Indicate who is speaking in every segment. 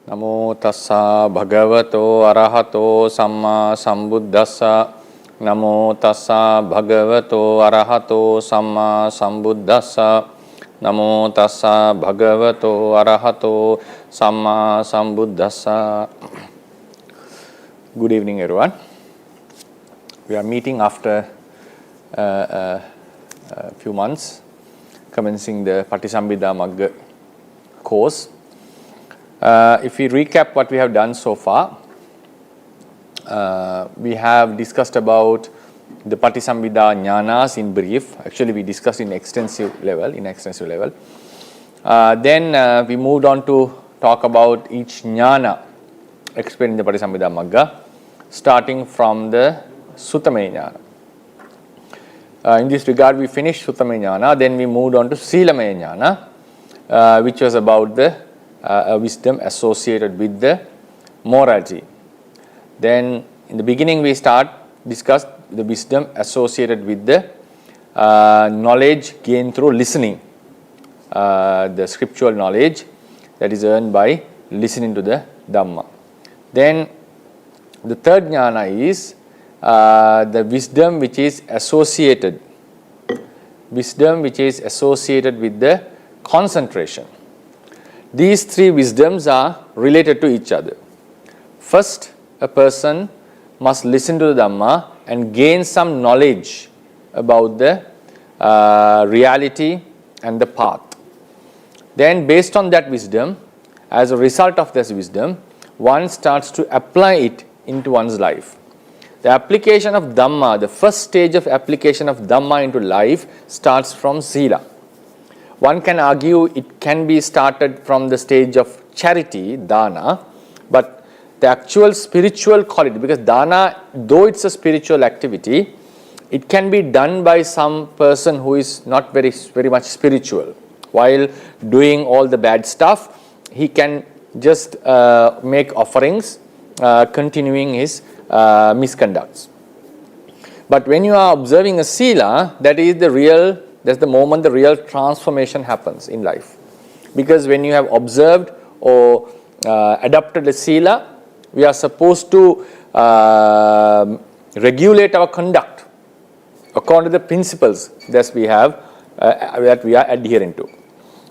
Speaker 1: Namo tassa bhagavato arahato samma sambuddhassa. Namo tassa bhagavato arahato samma sambuddhassa. Namo tassa bhagavato arahato samma sambuddhassa. Good evening, everyone. We are meeting after a few months, commencing the Patisambhida Magga course. If we recap what we have done so far, we have discussed about the Patisambhida Ñānas in brief. Actually, we discussed in extensive level. Then we moved on to talk about each Ñāna explained in the Patisambhida Magga, starting from the Suthamaya Nana. In this regard, we finished Suthamaya Nana. Then we moved on to Silamaya Nana, which was about the wisdom associated with the morality. Then in the beginning we discussed the wisdom associated with the knowledge gained through listening, the scriptural knowledge that is earned by listening to the dhamma. Then the third Ñāna is the wisdom which is associated with the concentration. These three wisdoms are related to each other. First, a person must listen to the Dhamma and gain some knowledge about the reality and the path. Then, based on that wisdom, as a result of this wisdom, one starts to apply it into one's life. The application of Dhamma, the first stage of application of Dhamma into life, starts from Sila. One can argue it can be started from the stage of charity, dana, but the actual spiritual quality, because dana, though it's a spiritual activity, it can be done by some person who is not very much spiritual. While doing all the bad stuff, he can just make offerings, continuing his misconducts. But when you are observing a sila, that's the moment the real transformation happens in life. Because when you have observed or adopted a sila, we are supposed to regulate our conduct according to the principles that we have, that we are adhering to.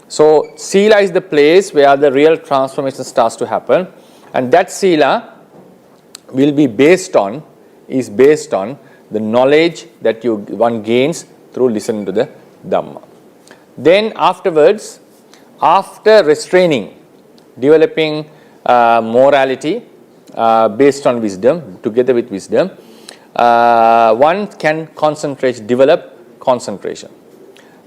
Speaker 1: So, sila is the place where the real transformation starts to happen, and that sila will be based on the knowledge that one gains through listening to the Dhamma. Then afterwards, after restraining, developing morality based on wisdom, together with wisdom, one can develop concentration.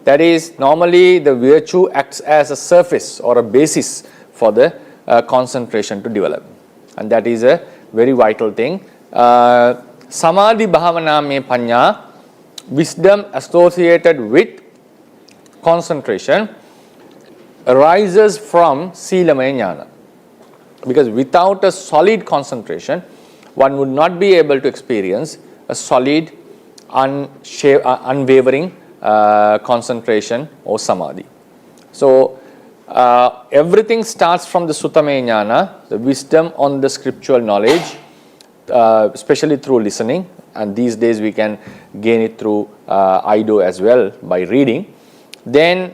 Speaker 1: That is, normally the virtue acts as a surface or a basis for the concentration to develop. And that is a very vital thing. Samādhibhāvanāmaye Pañana, wisdom associated with concentration, arises from Silamaya Nana. Because without a solid concentration, one would not be able to experience a solid, unwavering concentration or samadhi. So, everything starts from the Suthamaya Nana, the wisdom on the scriptural knowledge, especially through listening, and these days we can gain it through Ido as well by reading. Then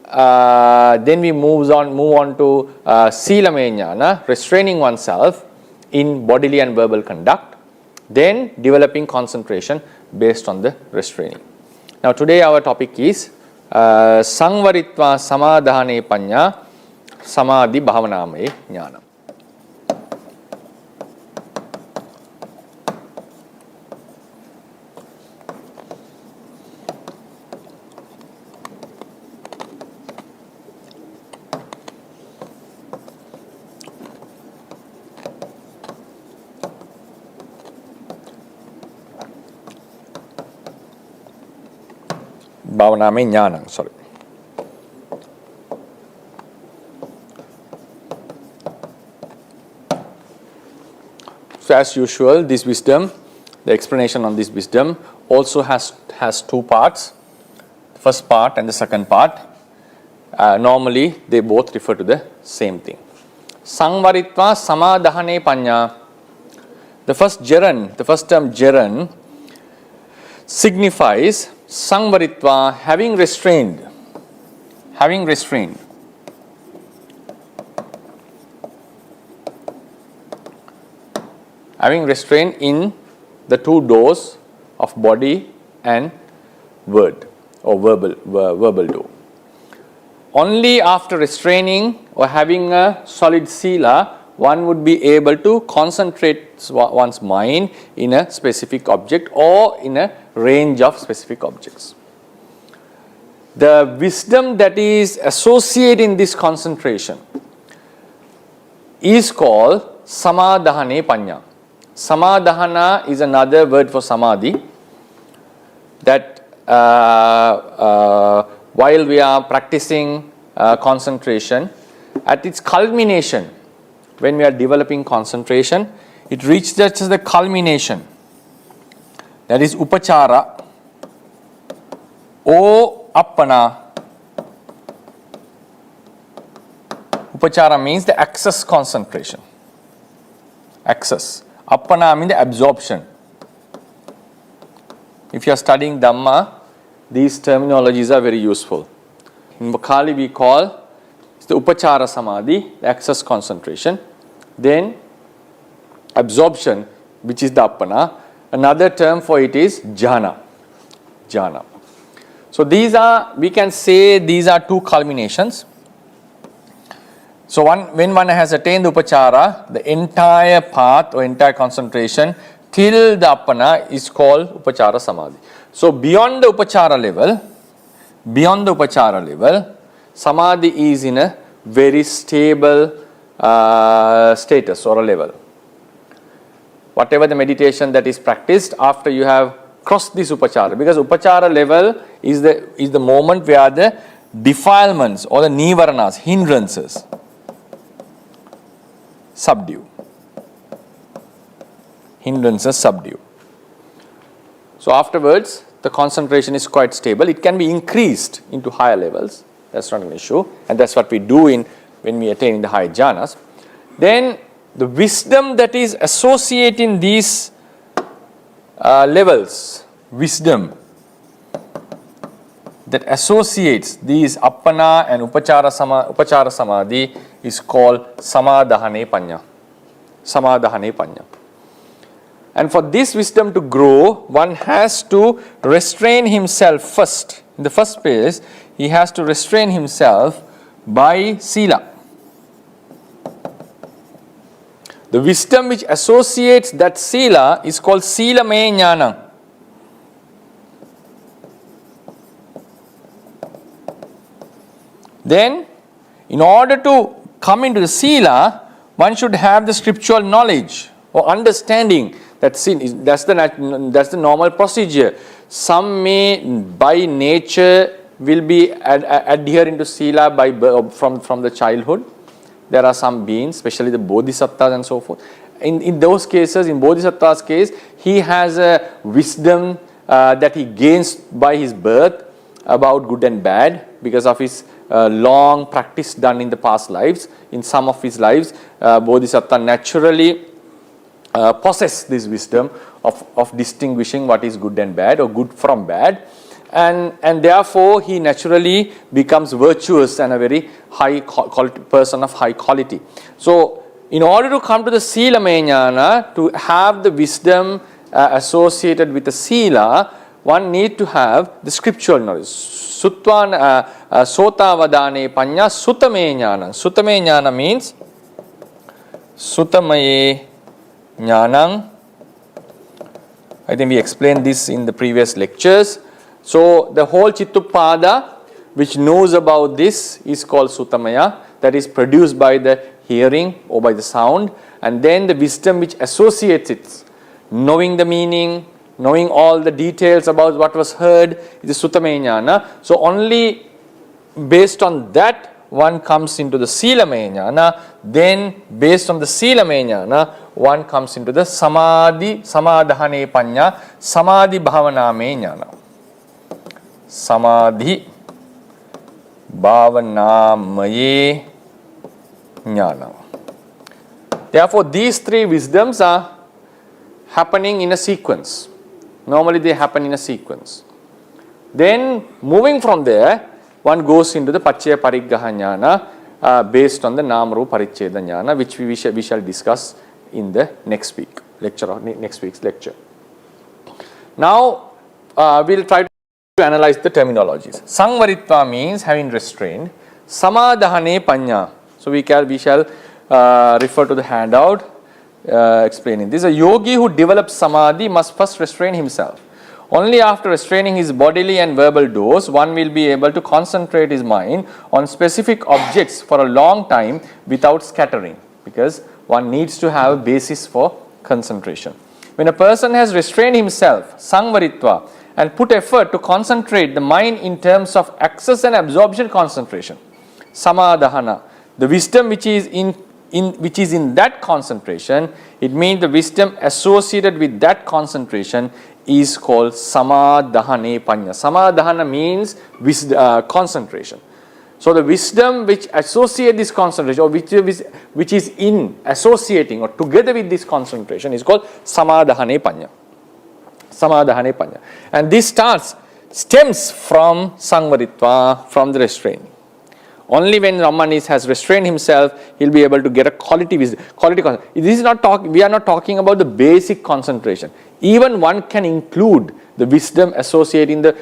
Speaker 1: we move on to Silamaya Nana, restraining oneself in bodily and verbal conduct, then developing concentration based on the restraining. Now today our topic is Sanvarithva Samadane Pañana samādhibhāvanāmaye Ñāna. Bhavanamaya Ñāna, sorry. So as usual, this wisdom, the explanation on this wisdom also has two parts, the first part and the second part. Normally, they both refer to the same thing. Sanvarithva Samadane Pañana. The first gerund, the first term gerund, signifies Sanvarithva, having restrained. Having restrained. Having restrained in the two doors of body and word or verbal door. Only after restraining or having a solid sila, one would be able to concentrate one's mind in a specific object or in a range of specific objects. The wisdom that is associated in this concentration is called Samadane Pañana. Samadhana is another word for samadhi, that while we are practicing concentration, at its culmination, when we are developing concentration, it reaches the culmination, that is upachara or appana. Upachara means the excess concentration. Excess. Appana means the absorption. If you are studying dhamma, these terminologies are very useful. In Pali we call the upachara samadhi, the excess concentration. Then absorption, which is the appana. Another term for it is Ñāna. Jñāna. So these are, we can say these are two culminations. So when one has attained the upachara, the entire path or entire concentration till the appana is called upachara samadhi. So beyond the upachara level, samadhi is in a very stable status or a level. Whatever the meditation that is practiced after you have crossed this upachara, because upachara level is the moment where the defilements or the nivaranas, hindrances, subdue. Hindrances subdue. So afterwards, the concentration is quite stable. It can be increased into higher levels. That's not an issue. And that's what we do when we attain the high jhanas. Then the wisdom that is associating these levels, wisdom that associates these appana and upachara samadhi is called Samadane Pañana. Samadane Pañana. And for this wisdom to grow, one has to restrain himself first. In the first place, he has to restrain himself by sila. The wisdom which associates that sila is called Suthamaya Nana. Then, in order to come into the sila, one should have the scriptural knowledge or understanding that that's the normal procedure. Some may by nature will be adhering to sila from the childhood. There are some beings, especially the bodhisattvas and so forth. In those cases, in bodhisattva's case, he has a wisdom that he gains by his birth about good and bad because of his long practice done in the past lives. In some of his lives, bodhisattva naturally possess this wisdom of distinguishing what is good and bad or good from bad. And therefore, he naturally becomes virtuous and a very high quality person of high quality. So, in order to come to the Suthamaya Nana, to have the wisdom associated with the sila, one need to have the scriptural knowledge. Sotavadane Pañana Suthamaya Nana. Suthamaya Nana means Suthamaya Nana. I think we explained this in the previous lectures. So the whole Chittupada which knows about this is called Suthamaya, that is produced by the hearing or by the sound, and then the wisdom which associates it, knowing the meaning, knowing all the details about what was heard, is the Suthamaya Nana. So only based on that one comes into the Suthamaya Nana. Then based on the Suthamaya Nana, one comes into the Samadhane Pañana, samādhibhāvanāmaye Ñāna. Samādhibhāvanāmaye Ñāna. Therefore, these three wisdoms are happening in a sequence. Normally they happen in a sequence. Then moving from there, one goes into the Paccaya Pariggaha Ñāna based on the Nama Rupa Paricceda Ñāna, which we shall discuss in the next week's lecture. Now we'll try to analyze the terminologies. Sanvarithva means having restrained. Samadane Pañana. So we shall refer to the handout explaining this. A yogi who develops samadhi must first restrain himself. Only after restraining his bodily and verbal doors, one will be able to concentrate his mind on specific objects for a long time without scattering, because one needs to have a basis for concentration. When a person has restrained himself, Sanvarithva, and put effort to concentrate the mind in terms of access and absorption concentration, Samadhana, the wisdom which is in that concentration, it means the wisdom associated with that concentration is called Samadhane Pañana. Samadhana means concentration. So the wisdom which associates this concentration, or which is in associating or together with this concentration, is called Samadhane Pañana. Samadhane Pañana. And this stems from Sanvarithva, from the restraint. Only when Raman has restrained himself, he'll be able to get a quality wisdom. This is we are not talking about the basic concentration. Even one can include the wisdom associating the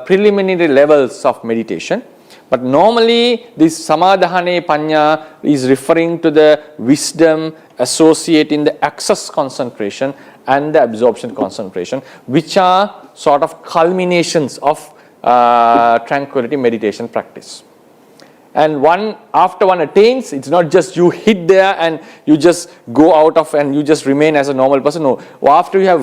Speaker 1: preliminary levels of meditation. But normally this Samadhane Pañana is referring to the wisdom associating the access concentration and the absorption concentration, which are sort of culminations of tranquility meditation practice. And after one attains, it's not just you hit there and you just go out of and you just remain as a normal person. No, after you have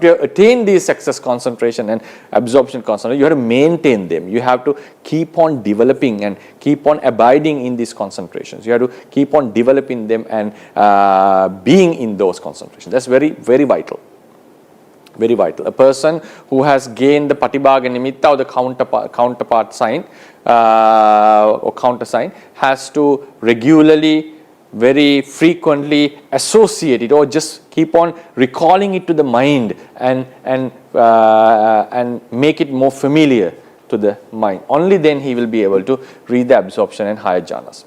Speaker 1: attained these access concentration and absorption concentration, you have to maintain them. You have to keep on developing and keep on abiding in these concentrations. You have to keep on developing them and being in those concentrations. That's very, very vital. Very vital. A person who has gained the Patibhaga Nimitta, or the counterpart sign or counter sign, has to regularly, very frequently associate it, or just keep on recalling it to the mind and make it more familiar to the mind. Only then he will be able to reach the absorption and higher jhanas.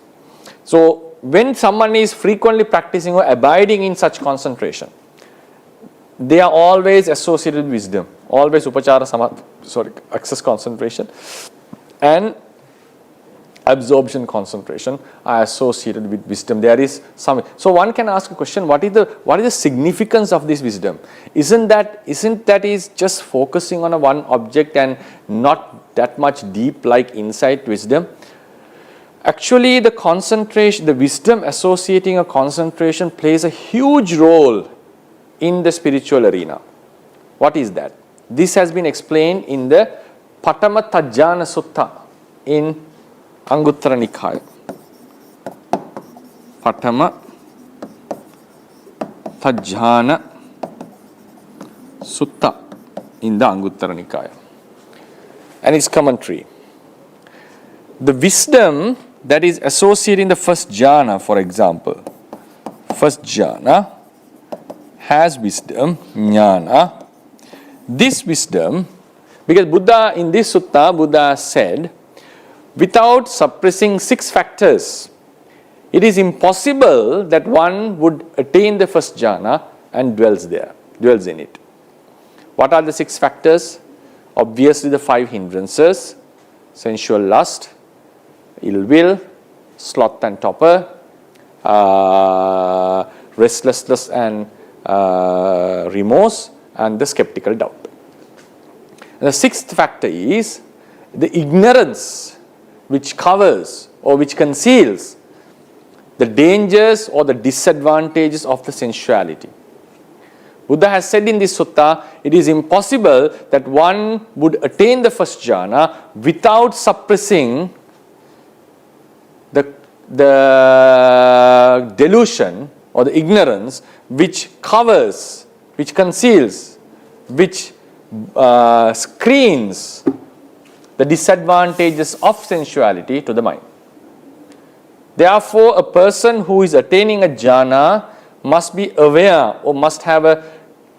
Speaker 1: So when someone is frequently practicing or abiding in such concentration, they are always associated with wisdom. Always access concentration and absorption concentration are associated with wisdom. There is some. So one can ask a question: what is the significance of this wisdom? Isn't that is just focusing on one object and not that much deep like insight wisdom? Actually, the wisdom associating a concentration plays a huge role in the spiritual arena. What is that? This has been explained in the Patama Tajjana Sutta in Anguttara Nikaya. Patama Tajjana Sutta in the Anguttara Nikaya and its commentary. The wisdom that is associated in the first jhana, for example, first jhana has wisdom, Ñāna. This wisdom, because Buddha, in this sutta, Buddha said, without suppressing 6 factors, it is impossible that one would attain the first jhana and dwells in it. What are the 6 factors? Obviously the 5 hindrances: sensual lust, ill will, sloth and torpor, restlessness and remorse, and the skeptical doubt. And the 6th factor is the ignorance which covers or which conceals the dangers or the disadvantages of the sensuality. Buddha has said in this sutta, it is impossible that one would attain the first jhana without suppressing the delusion or the ignorance which covers, which conceals, which screens the disadvantages of sensuality to the mind. Therefore, a person who is attaining a jhana must be aware or must have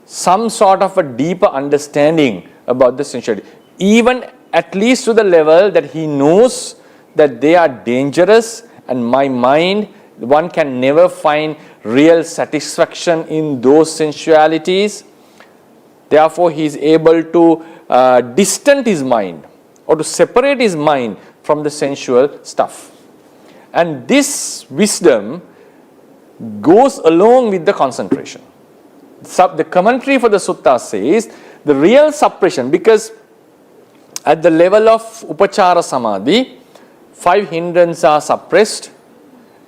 Speaker 1: some sort of a deeper understanding about the sensuality, even at least to the level that he knows that they are dangerous, and my mind, one can never find real satisfaction in those sensualities. Therefore, he is able to distance his mind or to separate his mind from the sensual stuff. And this wisdom goes along with the concentration. The commentary for the sutta says the real suppression, because at the level of upachara samadhi, 5 hindrances are suppressed,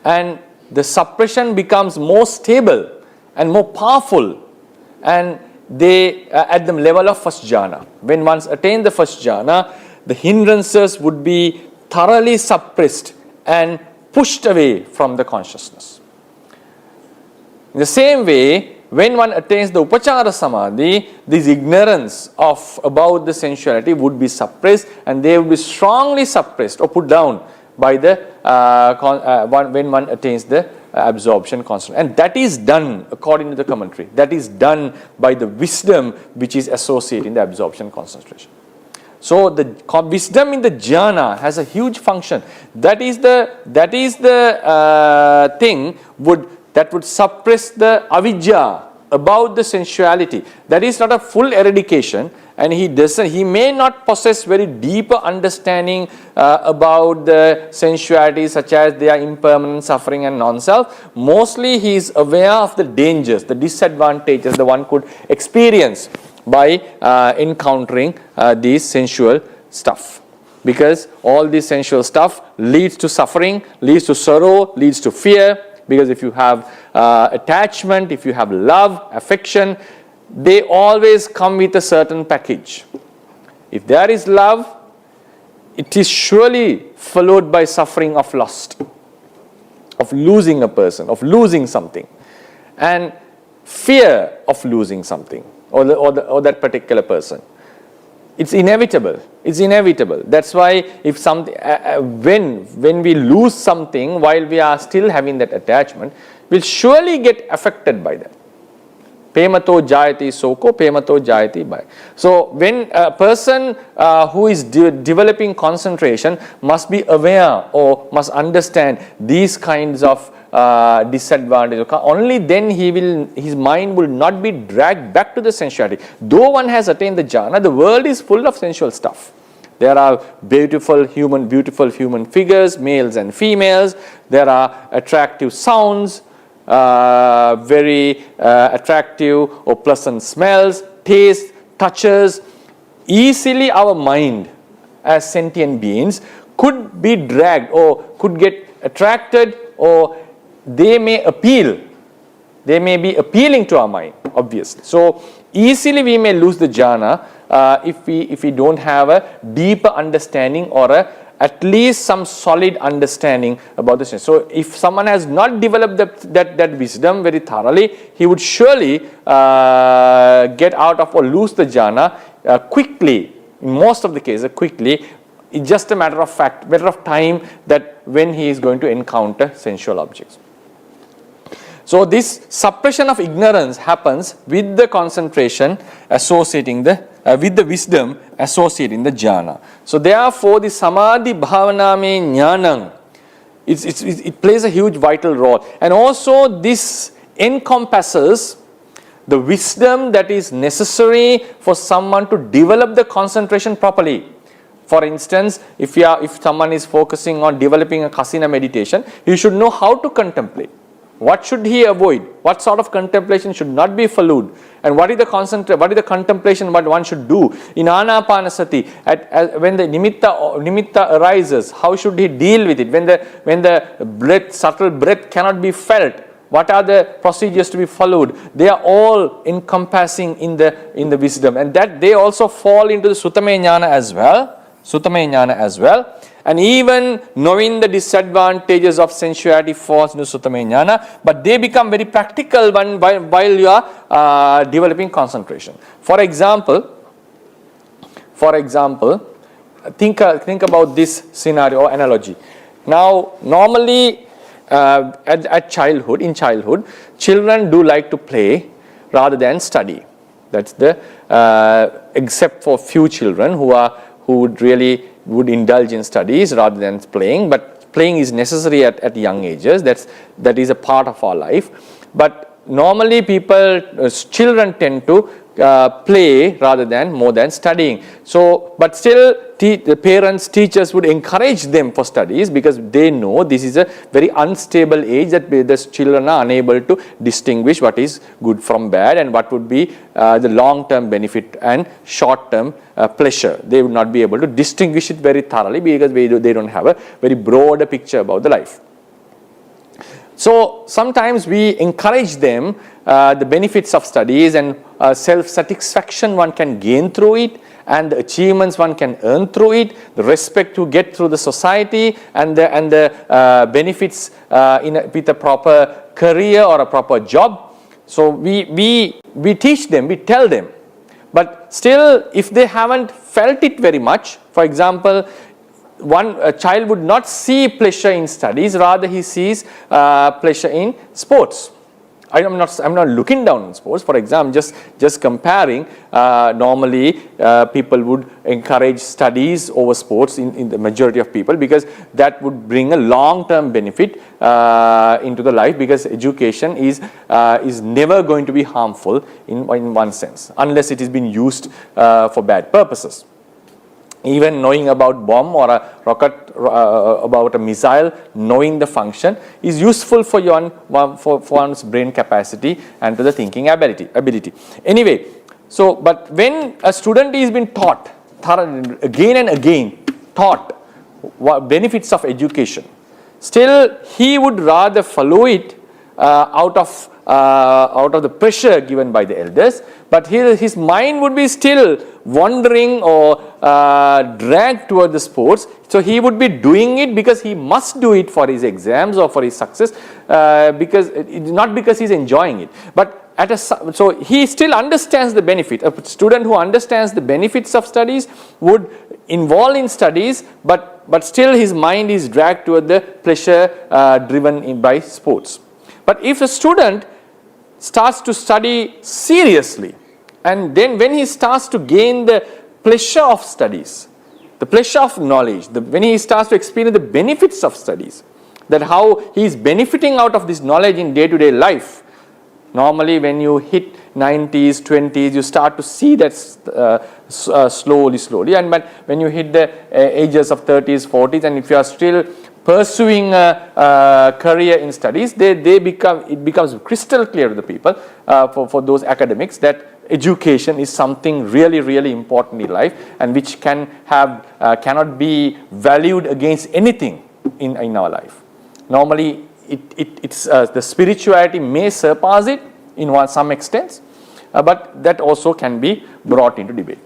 Speaker 1: and the suppression becomes more stable and more powerful, and they at the level of first jhana. When once attained the first jhana, the hindrances would be thoroughly suppressed and pushed away from the consciousness. In the same way, when one attains the upachara samadhi, this ignorance about the sensuality would be suppressed, and they will be strongly suppressed or put down by the when one attains the absorption concentration. And that is done according to the commentary. That is done by the wisdom which is associated in the absorption concentration. So the wisdom in the jhana has a huge function. That is the thing that would suppress the avidya about the sensuality. That is not a full eradication, and he may not possess very deeper understanding about the sensuality, such as they are impermanent, suffering and non-self. Mostly he is aware of the dangers, the disadvantages that one could experience by encountering these sensual stuff. Because all this sensual stuff leads to suffering, leads to sorrow, leads to fear. Because if you have attachment, if you have love, affection, they always come with a certain package. If there is love, it is surely followed by suffering of lust, of losing a person, of losing something, and fear of losing something or that particular person. It's inevitable. It's inevitable. That's why if something, when we lose something while we are still having that attachment, we'll surely get affected by that. Pemato jayati soko, pemato jayati bhaya. So when a person who is developing concentration must be aware or must understand these kinds of disadvantages, only then his mind will not be dragged back to the sensuality. Though one has attained the jhana, the world is full of sensual stuff. There are beautiful human figures, males and females. There are attractive sounds, very attractive or pleasant smells, taste, touches. Easily our mind as sentient beings could be dragged or could get attracted, or they may appeal. They may be appealing to our mind, obviously. So easily we may lose the jhana if we don't have a deeper understanding or at least some solid understanding about this. So if someone has not developed that wisdom very thoroughly, he would surely get out of or lose the jhana quickly. In most of the cases, quickly. It's just a matter of time that when he is going to encounter sensual objects. So this suppression of ignorance happens with the concentration associating with the wisdom associating the jhana. So therefore the samādhibhāvanāmaye Ñāna, it plays a huge vital role. And also this encompasses the wisdom that is necessary for someone to develop the concentration properly. For instance, if someone is focusing on developing a kasina meditation, you should know how to contemplate. What should he avoid? What sort of contemplation should not be followed? And what is the contemplation what one should do? In anapanasati, when the nimitta arises, how should he deal with it? When the subtle breath cannot be felt, what are the procedures to be followed? They are all encompassing in the wisdom, and that they also fall into the Suthamaya Nana as well. Suthamaya Nana as well. And even knowing the disadvantages of sensuality falls into Suthamaya Nana, but they become very practical while you are developing concentration. For example, think about this scenario or analogy. Now, normally in childhood, children do like to play rather than study. That's except for few children who would indulge in studies rather than playing, but playing is necessary at young ages. That is a part of our life. But normally children tend to play rather than more than studying. So, but still the parents, teachers would encourage them for studies because they know this is a very unstable age that the children are unable to distinguish what is good from bad and what would be the long-term benefit and short-term pleasure. They would not be able to distinguish it very thoroughly because they don't have a very broader picture about the life. So sometimes we encourage them the benefits of studies and self-satisfaction one can gain through it, and the achievements one can earn through it, the respect to get through the society, and the benefits with a proper career or a proper job. So we teach them, we tell them, but still if they haven't felt it very much, for example, a child would not see pleasure in studies, rather he sees pleasure in sports. I'm not looking down on sports. For example, just comparing, normally people would encourage studies over sports in the majority of people because that would bring a long-term benefit into the life, because education is never going to be harmful in one sense unless it is being used for bad purposes. Even knowing about bomb or a rocket, about a missile, knowing the function is useful for one's brain capacity and to the thinking ability. Anyway, so but when a student is being taught again and again, what benefits of education, still he would rather follow it out of the pressure given by the elders, but his mind would be still wandering or dragged toward the sports. So he would be doing it because he must do it for his exams or for his success, not because he's enjoying it. But so he still understands the benefit. A student who understands the benefits of studies would involve in studies, but still his mind is dragged toward the pleasure driven by sports. But if a student starts to study seriously, and then when he starts to gain the pleasure of studies, the pleasure of knowledge, when he starts to experience the benefits of studies, that how he is benefiting out of this knowledge in day-to-day life. Normally when you hit 90s, 20s, you start to see that slowly, and but when you hit the ages of 30s, 40s, and if you are still pursuing a career in studies, it becomes crystal clear to the people, for those academics, that education is something really, really important in life, and which cannot be valued against anything in our life. Normally, it's the spirituality may surpass it in some extent, but that also can be brought into debate.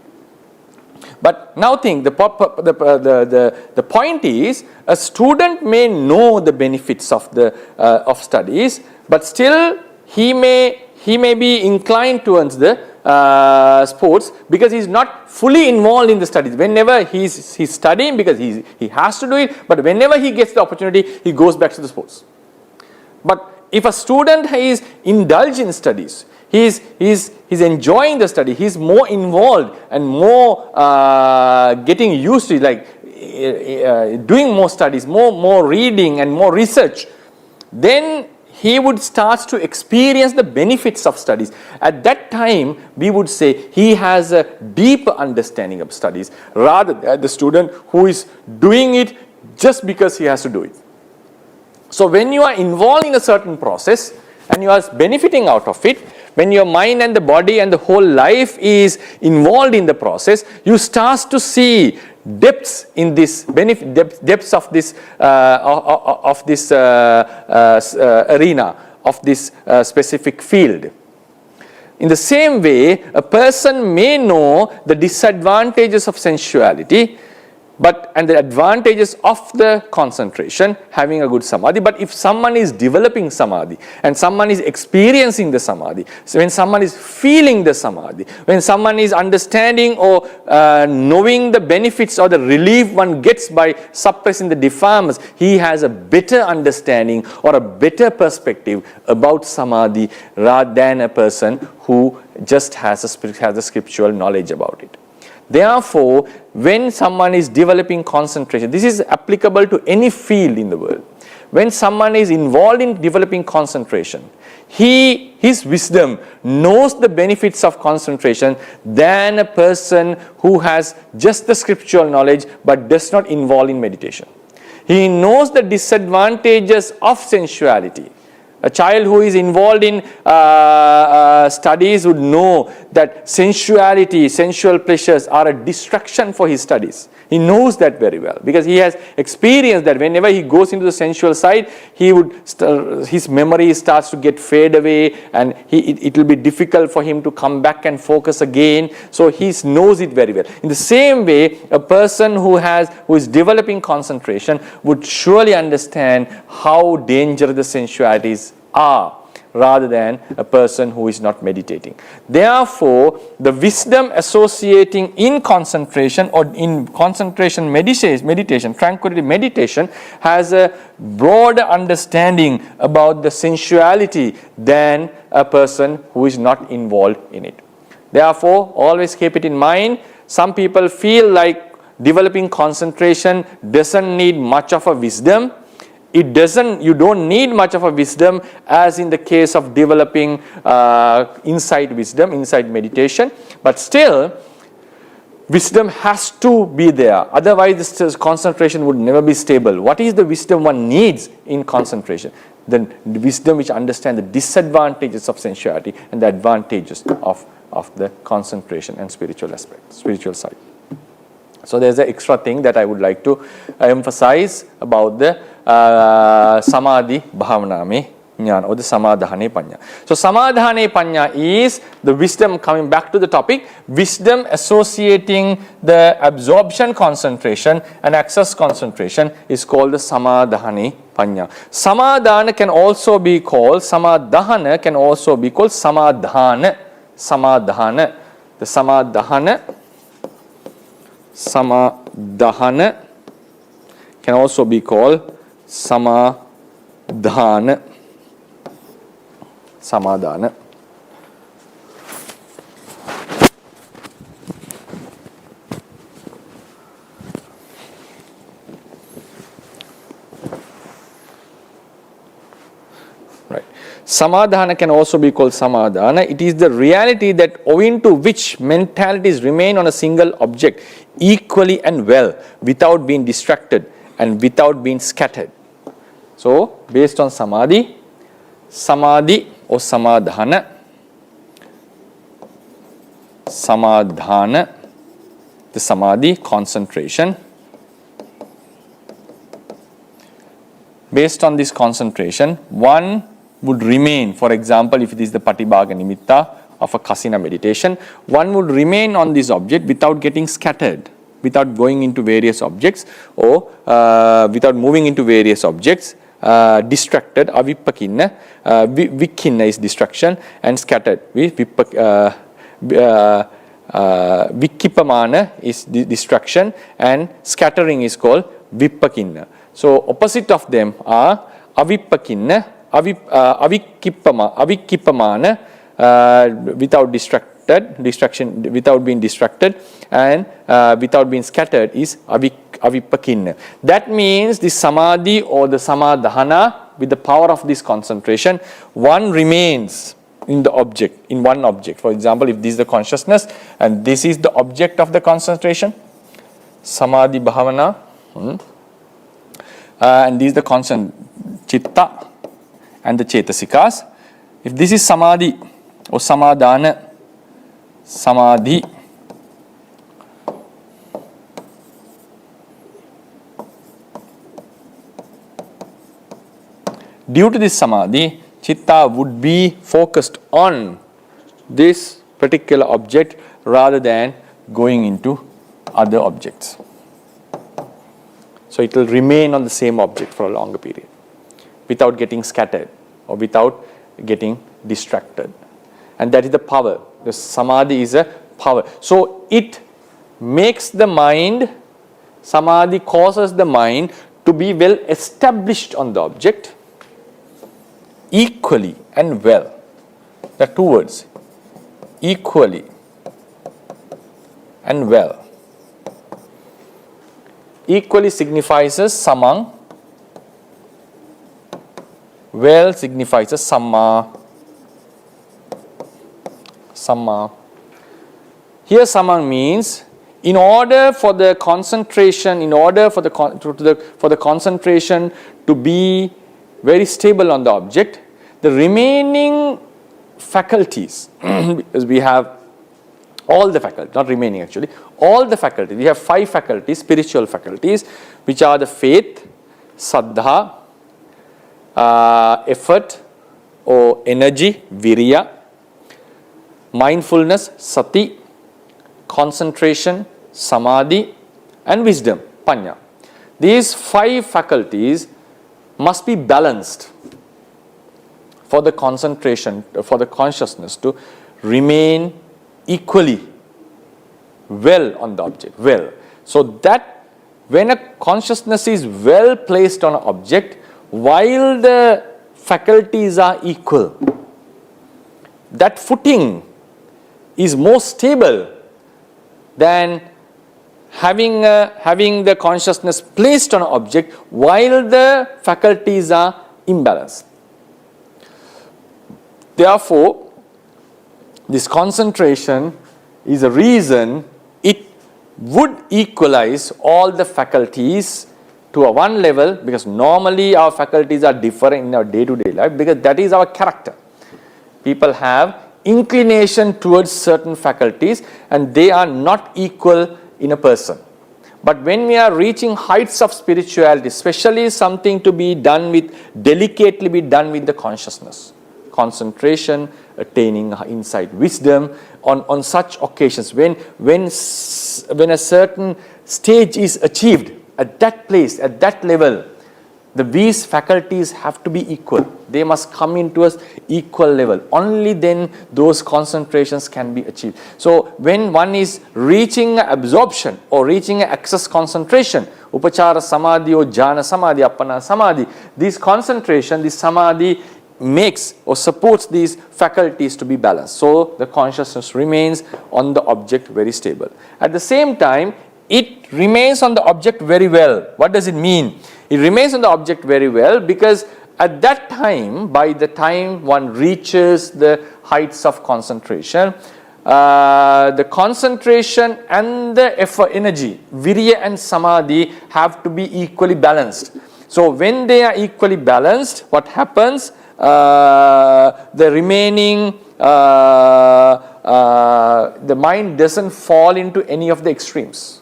Speaker 1: But now think, the point is, a student may know the benefits of studies, but still he may be inclined towards the sports because he's not fully involved in the studies. Whenever he's studying because he has to do it, but whenever he gets the opportunity, he goes back to the sports. But if a student is indulged in studies, he's enjoying the study, he's more involved and more getting used to it, like doing more studies, more reading and more research, then he would start to experience the benefits of studies. At that time, we would say he has a deeper understanding of studies rather than the student who is doing it just because he has to do it. So when you are involved in a certain process and you are benefiting out of it, when your mind and the body and the whole life is involved in the process, you start to see depths in this depths of this arena, of this specific field. In the same way, a person may know the disadvantages of sensuality, and the advantages of the concentration, having a good samadhi. But if someone is developing samadhi and someone is experiencing the samadhi, so when someone is feeling the samadhi, when someone is understanding or knowing the benefits or the relief one gets by suppressing the defilements, he has a better understanding or a better perspective about samadhi rather than a person who just has a scriptural knowledge about it. Therefore, when someone is developing concentration, this is applicable to any field in the world. When someone is involved in developing concentration, his wisdom knows the benefits of concentration than a person who has just the scriptural knowledge but does not involve in meditation. He knows the disadvantages of sensuality. A child who is involved in studies would know that sensuality, sensual pleasures are a distraction for his studies. He knows that very well because he has experienced that whenever he goes into the sensual side, his memory starts to get fade away and it will be difficult for him to come back and focus again. So he knows it very well. In the same way, a person who is developing concentration would surely understand how dangerous the sensualities are, rather than a person who is not meditating. Therefore, the wisdom associating in concentration or in concentration meditation, tranquility meditation, has a broader understanding about the sensuality than a person who is not involved in it. Therefore, always keep it in mind. Some people feel like developing concentration doesn't need much of a wisdom. You don't need much of a wisdom as in the case of developing insight wisdom, insight meditation. But still, wisdom has to be there. Otherwise, this concentration would never be stable. What is the wisdom one needs in concentration? The wisdom which understands the disadvantages of sensuality and the advantages of the concentration and spiritual aspect, spiritual side. So there's an extra thing that I would like to emphasize about the samādhibhāvanāmaye Ñāna or the Samadane Pañana. So Samadane Pañana is the wisdom, coming back to the topic, wisdom associating the absorption concentration and access concentration is called the Samadane Pañana. Samadana can also be called, Samadhana can also be called Samadhana. Samadhana. The Samadhana can also be called Samadhana. Samadana. Right. Samadhana can also be called Samadana. It is the reality that owing to which mentalities remain on a single object equally and well without being distracted and without being scattered. So, based on samadhi or samadhana, the samadhi, concentration. Based on this concentration, one would remain, for example, if it is the patibhaga nimitta of a kasina meditation, one would remain on this object without getting scattered, without going into various objects or without moving into various objects. Distracted, avippakinna, vikkinna is distraction, and scattered, vikkipamana is distraction, and scattering is called vippakinna. So opposite of them are avippakinna, avikkipamana, without distraction, without being distracted, and without being scattered is avippakinna. That means the samadhi or the samadhana, with the power of this concentration, one remains in the object, in one object. For example, if this is the consciousness and this is the object of the concentration, samadhi bhavana, and this is the constant chitta and the chetasikas. If this is samadhi or samadhana, samadhi, due to this samadhi, chitta would be focused on this particular object rather than going into other objects. So it will remain on the same object for a longer period without getting scattered or without getting distracted. And that is the power. The samadhi is a power. So it makes the mind, samadhi causes the mind to be well established on the object equally and well. There are two words, equally and well. Equally signifies samang, well signifies samma. Samma. Here samang means in order for the concentration, for the concentration to be very stable on the object, the remaining faculties, because we have all the faculties, not remaining actually, all the faculties. We have 5 faculties, spiritual faculties, which are the faith, saddha, effort or energy, virya, mindfulness, sati, concentration, samadhi, and wisdom, pañana. These 5 faculties must be balanced for the concentration, for the consciousness to remain equally well on the object, well. So that when a consciousness is well placed on an object, while the faculties are equal, that footing is more stable than having the consciousness placed on an object while the faculties are imbalanced. Therefore, this concentration is a reason it would equalize all the faculties to a one level, because normally our faculties are different in our day-to-day life, because that is our character. People have inclination towards certain faculties and they are not equal in a person. But when we are reaching heights of spirituality, especially something to be done with, delicately be done with the consciousness, concentration, attaining insight, wisdom, on such occasions, when a certain stage is achieved, at that place, at that level, these faculties have to be equal. They must come into an equal level. Only then those concentrations can be achieved. So when one is reaching absorption or reaching access concentration, upachara samadhi or jhana samadhi, appana samadhi, this concentration, this samadhi makes or supports these faculties to be balanced. So the consciousness remains on the object very stable. At the same time, it remains on the object very well. What does it mean? It remains on the object very well because at that time, by the time one reaches the heights of concentration, the concentration and the effort, energy, virya and samadhi have to be equally balanced. So when they are equally balanced, what happens? The remaining, the mind doesn't fall into any of the extremes.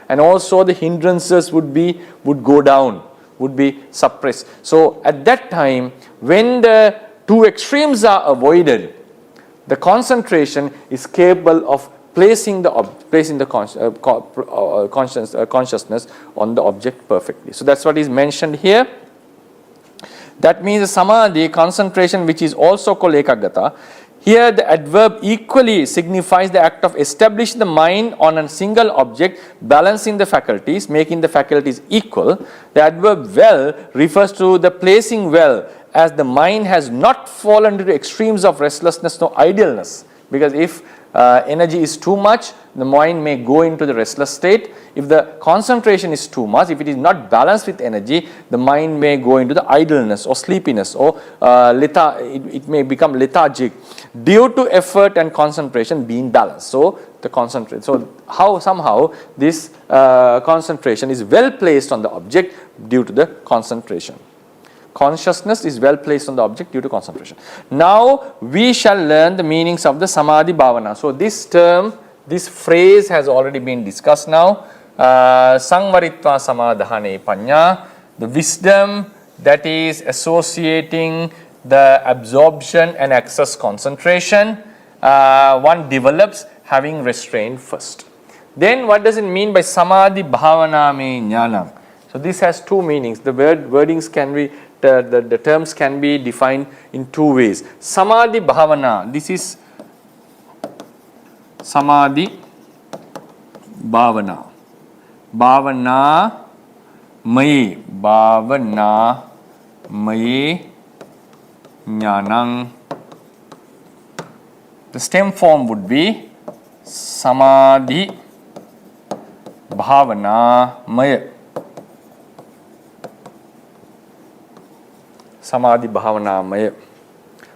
Speaker 1: And also the hindrances would go down, would be suppressed. So at that time, when the two extremes are avoided, the concentration is capable of placing the consciousness on the object perfectly. So that's what is mentioned here. That means the samadhi, concentration, which is also called ekaggata. Here the adverb equally signifies the act of establishing the mind on a single object, balancing the faculties, making the faculties equal. The adverb well refers to the placing well, as the mind has not fallen into extremes of restlessness nor idleness. Because if energy is too much, the mind may go into the restless state. If the concentration is too much, if it is not balanced with energy, the mind may go into the idleness or sleepiness, or it may become lethargic due to effort and concentration being balanced. So the concentrate. So somehow this concentration is well placed on the object due to the concentration. Consciousness is well placed on the object due to concentration. Now we shall learn the meanings of the samadhi bhavana. So this term, this phrase has already been discussed now. Sanvarithva samadhane pañana, the wisdom that is associating the absorption and access concentration, one develops having restrained first. Then what does it mean by samādhibhāvanāmaye ñāna? So this has two meanings. The wordings can be, the terms can be defined in two ways. Samadhi bhavana, this is samadhi bhavana. Bhavanāmaye, bhavanāmaye ñānaṁ. The stem form would be samadhi bhavanāmaye. Samādhibhāvanāmaye.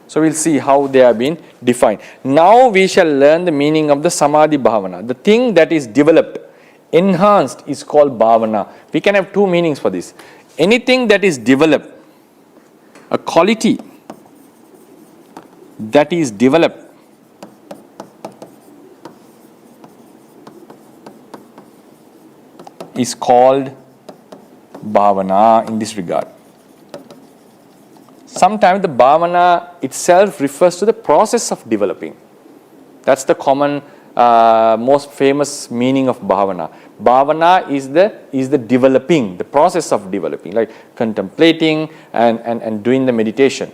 Speaker 1: So we'll see how they have been defined. Now we shall learn the meaning of the samadhi bhavana. The thing that is developed, enhanced, is called bhavana. We can have two meanings for this. Anything that is developed, a quality that is developed, is called bhavana in this regard. Sometimes the bhavana itself refers to the process of developing. That's the common, most famous meaning of bhavana. Bhavana is the developing, the process of developing, like contemplating and doing the meditation.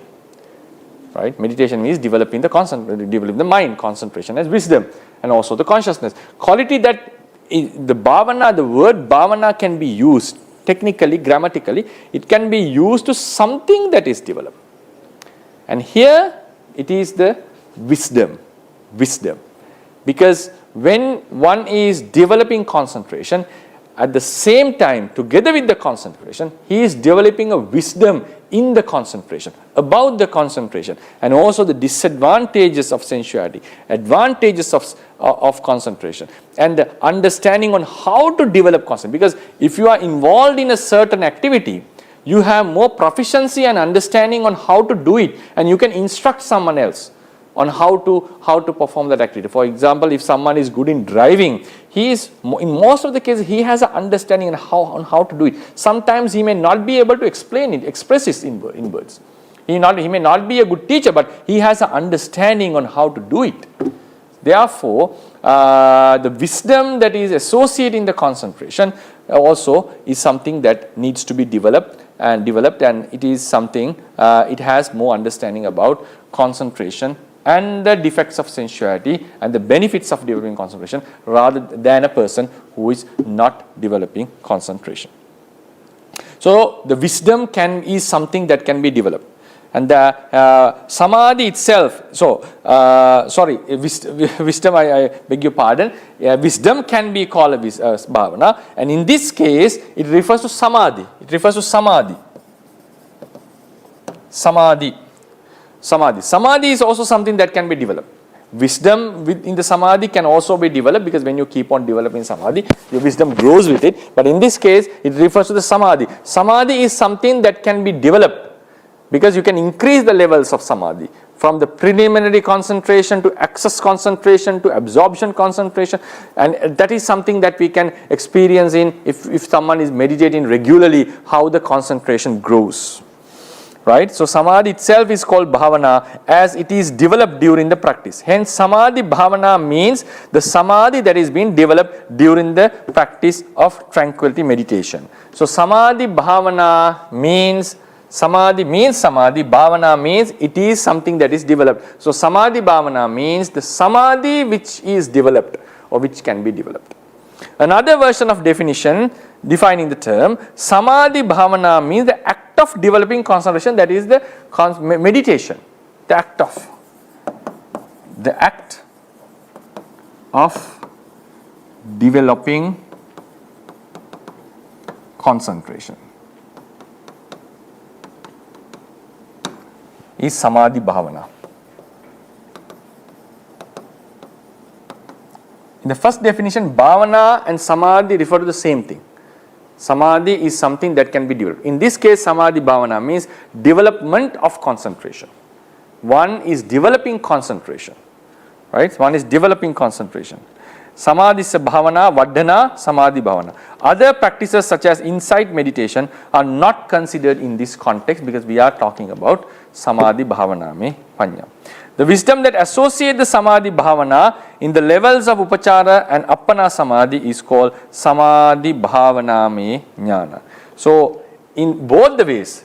Speaker 1: Right? Meditation means developing the mind, concentration as wisdom, and also the consciousness. Quality that the bhavana, the word bhavana can be used technically, grammatically, it can be used to something that is developed. And here it is the wisdom. Because when one is developing concentration, at the same time, together with the concentration, he is developing a wisdom in the concentration, about the concentration, and also the disadvantages of sensuality, advantages of concentration, and the understanding on how to develop concentration. Because if you are involved in a certain activity, you have more proficiency and understanding on how to do it, and you can instruct someone else on how to perform that activity. For example, if someone is good in driving, in most of the cases, he has an understanding on how to do it. Sometimes he may not be able to express it in words. He may not be a good teacher, but he has an understanding on how to do it. Therefore, the wisdom that is associated in the concentration also is something that needs to be developed, and it is something, it has more understanding about concentration and the defects of sensuality and the benefits of developing concentration, rather than a person who is not developing concentration. So the wisdom is something that can be developed. And the samadhi itself, wisdom, I beg your pardon, wisdom can be called a bhavana, and in this case it refers to samadhi. Samadhi is also something that can be developed. Wisdom within the samadhi can also be developed, because when you keep on developing samadhi, your wisdom grows with it. But in this case, it refers to the samadhi. Samadhi is something that can be developed, because you can increase the levels of samadhi from the preliminary concentration to access concentration to absorption concentration, and that is something that we can experience in if someone is meditating regularly, how the concentration grows. Right? So samadhi itself is called bhavana as it is developed during the practice. Hence, samadhi bhavana means the samadhi that is being developed during the practice of tranquility meditation. So samadhi bhavana means samadhi, bhavana means it is something that is developed. So samadhi bhavana means the samadhi which is developed or which can be developed. Another version of definition defining the term, samadhi bhavana means the act of developing concentration, that is the meditation, the act of developing concentration is samadhi bhavana. In the first definition, bhavana and samadhi refer to the same thing. Samadhi is something that can be developed. In this case, samadhi bhavana means development of concentration. One is developing concentration. Right? One is developing concentration. Samadhi bhavana, vadhana, samadhi bhavana. Other practices such as insight meditation are not considered in this context, because we are talking about samādhibhāvanāmaye pañña. The wisdom that associates the samadhi bhavana in the levels of upachara and appana samadhi is called samādhibhāvanāmaye Ñāna. So, in both the ways,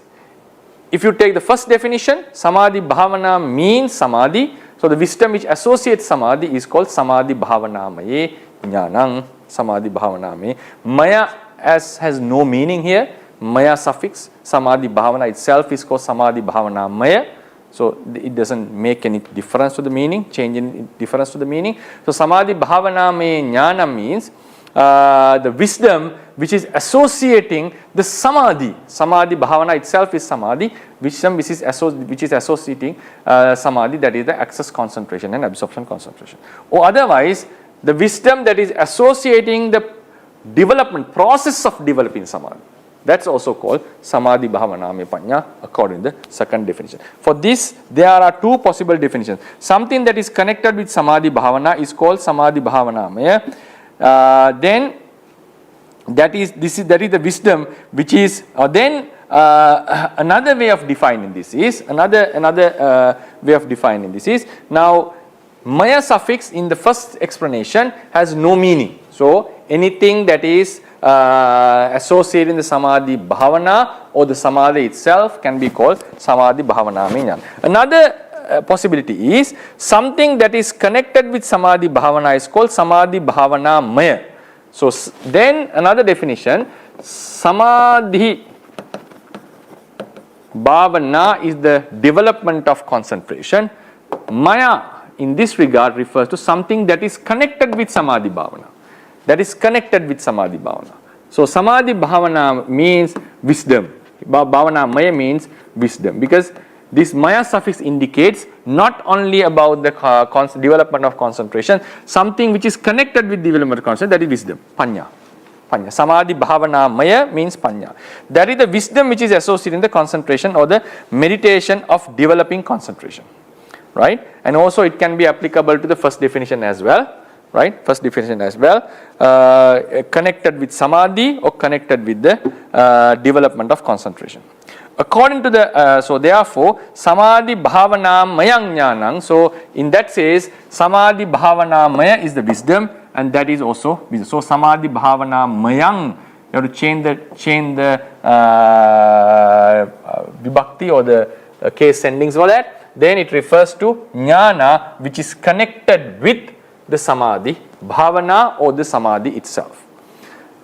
Speaker 1: if you take the first definition, samadhi bhavana means samadhi. So, the wisdom which associates samadhi is called samādhibhāvanāmaye Ñānam, samādhibhāvanāmaye. Maya has no meaning here. Maya suffix, samadhi bhavana itself is called samādhibhāvanāmaye. So, it doesn't make any difference to the meaning, change in difference to the meaning. So, samādhibhāvanāmaye Ñāna means the wisdom which is associating the samadhi. Samadhi bhavana itself is samadhi, wisdom which is associating samadhi, that is the access concentration and absorption concentration. Or otherwise, the wisdom that is associating the development, process of developing samadhi. That's also called samādhibhāvanāmaye pañña according to the second definition. For this, there are two possible definitions. Something that is connected with samadhi bhavana is called samādhibhāvanāmaye. Then that is the wisdom which is another way of defining this is now maya suffix in the first explanation has no meaning. So anything that is associated in the samadhi bhavana or the samadhi itself can be called samādhibhāvanāmaye Ñāna. Another possibility is something that is connected with samadhi bhavana is called samādhibhāvanāmaye. So then another definition, samadhi bhavana is the development of concentration. Maya in this regard refers to something that is connected with samadhi bhavana. So samadhi bhavana means wisdom. Bhavanāmaye means wisdom, because this maya suffix indicates not only about the development of concentration, something which is connected with development of concentration, that is wisdom, pañña. Samādhibhāvanāmaye means pañña. That is the wisdom which is associated in the concentration or the meditation of developing concentration. Right? And also it can be applicable to the first definition as well. Right? First definition as well. Connected with samadhi or connected with the development of concentration. According to the, so therefore, samādhibhāvanāmaye Ñānam. So in that says, samādhibhāvanāmaye is the wisdom, and that is also wisdom. So samādhibhāvanāmaye, you have to change the vibhakti or the case endings for that. Then it refers to Ñāna, which is connected with the samadhi bhavana or the samadhi itself.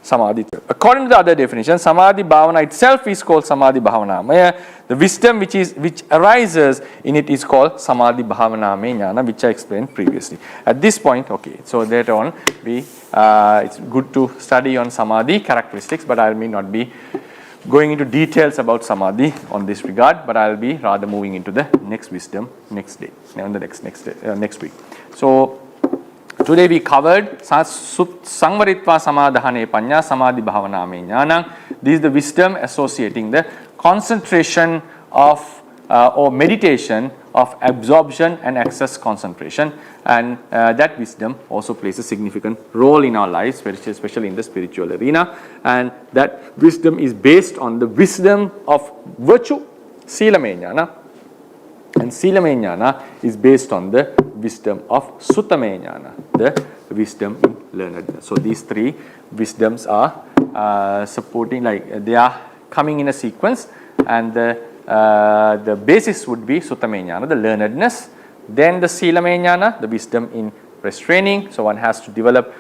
Speaker 1: According to the other definition, samadhi bhavana itself is called samādhibhāvanāmaye. The wisdom which arises in it is called samādhibhāvanāmaye Ñāna, which I explained previously. At this point, okay, so later on it's good to study on samadhi characteristics, but I may not be going into details about samadhi on this regard, but I will be rather moving into the next wisdom next week. So today we covered Sanvarithva Samadane pañña samādhibhāvanāmaye Ñāna. This is the wisdom associating the concentration of or meditation of absorption and access concentration, and that wisdom also plays a significant role in our lives, especially in the spiritual arena, and that wisdom is based on the wisdom of virtue, Sīlamaya Ñāna, and Sīlamaya Ñāna is based on the wisdom of Suthamaya Nana, the wisdom in learnedness. So these three wisdoms are supporting, like they are coming in a sequence, and the basis would be Suthamaya Nana, the learnedness, then the Sīlamaya Nana, the wisdom in restraining. So one has to develop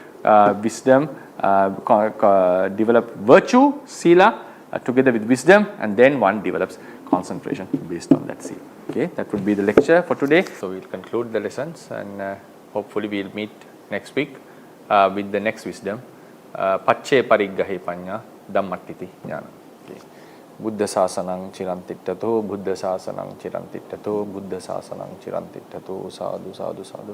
Speaker 1: wisdom, develop virtue, Sīla, together with wisdom, and then one develops concentration based on that Sīla. Okay, that would be the lecture for today. So we'll conclude the lessons, and hopefully we'll meet next week with the next wisdom. Pacce pariggahe pañña dhammattiti Ñāna. Okay. Buddha sāsanam chirantittato, Buddha sāsanam chirantittato, Buddha sāsanam chirantittato, sadhu sadhu sadhu.